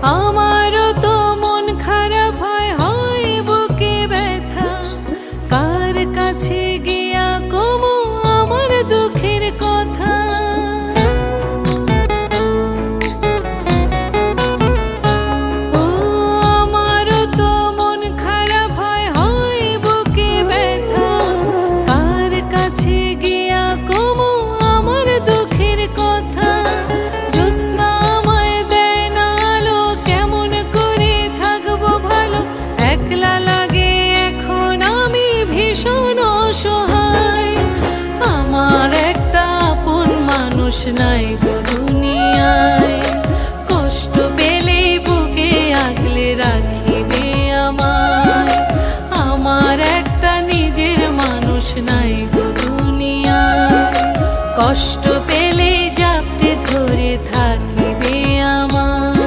আমারও তো মন খারাপ হয়, হয় বুকে ব্যথা। কার কাছে গিয়া কমু আমার দুঃখের কথা? ও আমারও তো মন খারাপ হয়, হয় বুকে ব্যথা। কার কাছে গিয়া কমু আমার দুঃখের কথা? জ্যোৎস্না আমায় দেয় না আলো, কেমন করে থাকবো ভালো? একলা লাগে এখন, আমি ভীষণ অসহায়। আমার একটা আপন মানুষ নাই গো দুনিয়ায়, কষ্ট পেলেই বুকে আগলে রাখিবে আমায়। আমার একটা নিজের মানুষ নাই গো দুনিয়ায়, কষ্ট পেলে